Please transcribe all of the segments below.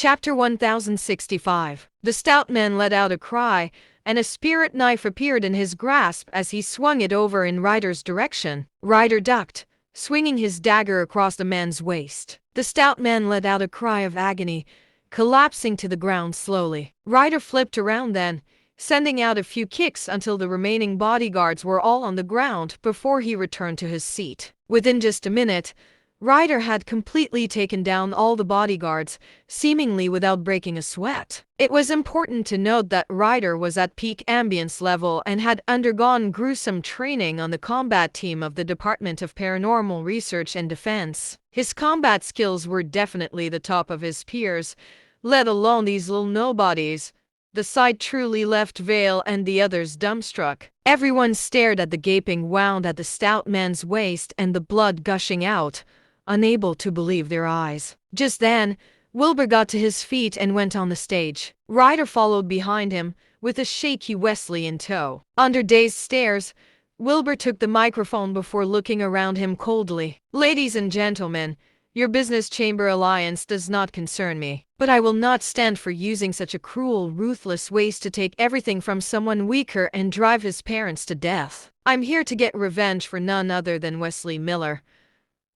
Chapter 1065. The stout man let out a cry, and a spirit knife appeared in his grasp as he swung it over in Ryder's direction. Ryder ducked, swinging his dagger across the man's waist. The stout man let out a cry of agony, collapsing to the ground slowly. Ryder flipped around then, sending out a few kicks until the remaining bodyguards were all on the ground before he returned to his seat. Within just a minute, Ryder had completely taken down all the bodyguards, seemingly without breaking a sweat. It was important to note that Ryder was at peak ambience level and had undergone gruesome training on the combat team of the Department of Paranormal Research and Defense. His combat skills were definitely the top of his peers, let alone these little nobodies. The sight truly left Vale and the others dumbstruck. Everyone stared at the gaping wound at the stout man's waist and the blood gushing out, unable to believe their eyes. Just then, Wilbur got to his feet and went on the stage. Ryder followed behind him, with a shaky Wesley in tow. Under dazed stares, Wilbur took the microphone before looking around him coldly. "Ladies and gentlemen, your business chamber alliance does not concern me, but I will not stand for using such a cruel, ruthless ways to take everything from someone weaker and drive his parents to death. I'm here to get revenge for none other than Wesley Miller.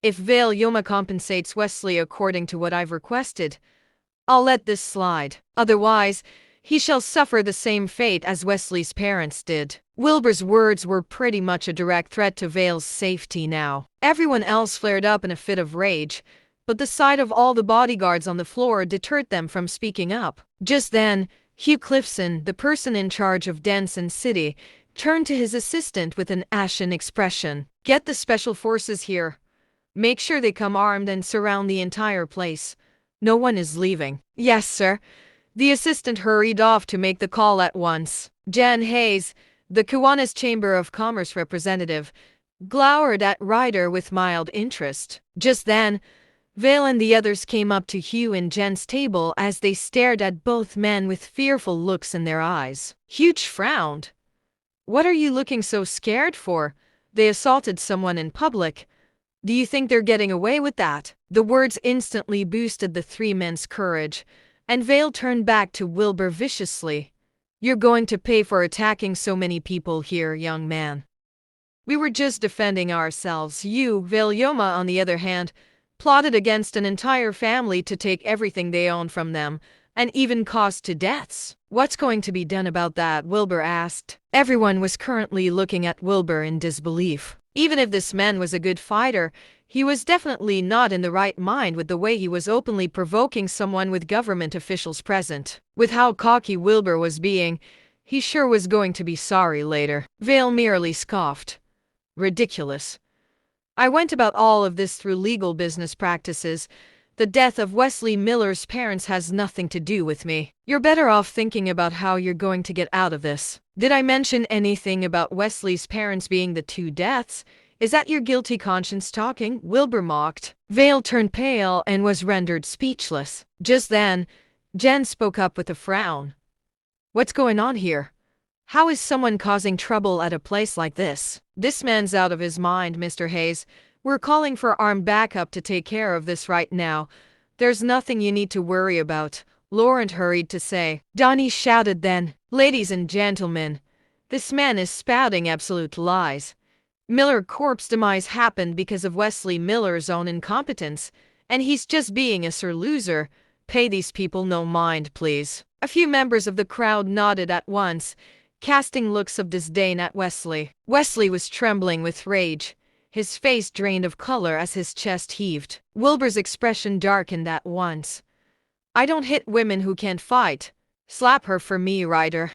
If Vale Yoma compensates Wesley according to what I've requested, I'll let this slide. Otherwise, he shall suffer the same fate as Wesley's parents did." Wilbur's words were pretty much a direct threat to Vale's safety now. Everyone else flared up in a fit of rage, but the sight of all the bodyguards on the floor deterred them from speaking up. Just then, Hugh Cliffson, the person in charge of Denson City, turned to his assistant with an ashen expression. "Get the special forces here. Make sure they come armed and surround the entire place. No one is leaving." "Yes, sir." The assistant hurried off to make the call at once. Jan Hayes, the Kiwanis Chamber of Commerce representative, glowered at Ryder with mild interest. Just then, Vale and the others came up to Hugh and Jen's table as they stared at both men with fearful looks in their eyes. Hugh frowned. "What are you looking so scared for? They assaulted someone in public. Do you think they're getting away with that?" The words instantly boosted the three men's courage, and Vale turned back to Wilbur viciously. "You're going to pay for attacking so many people here, young man. We were just defending ourselves. You, Vale Yoma, on the other hand, plotted against an entire family to take everything they own from them, and even caused to deaths. What's going to be done about that?" Wilbur asked. Everyone was currently looking at Wilbur in disbelief. Even if this man was a good fighter, he was definitely not in the right mind with the way he was openly provoking someone with government officials present. With how cocky Wilbur was being, he sure was going to be sorry later. Vale merely scoffed. "Ridiculous. I went about all of this through legal business practices. The death of Wesley Miller's parents has nothing to do with me. You're better off thinking about how you're going to get out of this." "Did I mention anything about Wesley's parents being the two deaths? Is that your guilty conscience talking?" Wilbur mocked. Vale turned pale and was rendered speechless. Just then, Jen spoke up with a frown. "What's going on here? How is someone causing trouble at a place like this?" "This man's out of his mind, Mr. Hayes. We're calling for armed backup to take care of this right now. There's nothing you need to worry about," Laurent hurried to say. Donnie shouted then, "Ladies and gentlemen, this man is spouting absolute lies. Miller Corp's demise happened because of Wesley Miller's own incompetence, and he's just being a sore loser. Pay these people no mind, please." A few members of the crowd nodded at once, casting looks of disdain at Wesley. Wesley was trembling with rage, his face drained of color as his chest heaved. Wilbur's expression darkened at once. "I don't hit women who can't fight. Slap her for me, Ryder."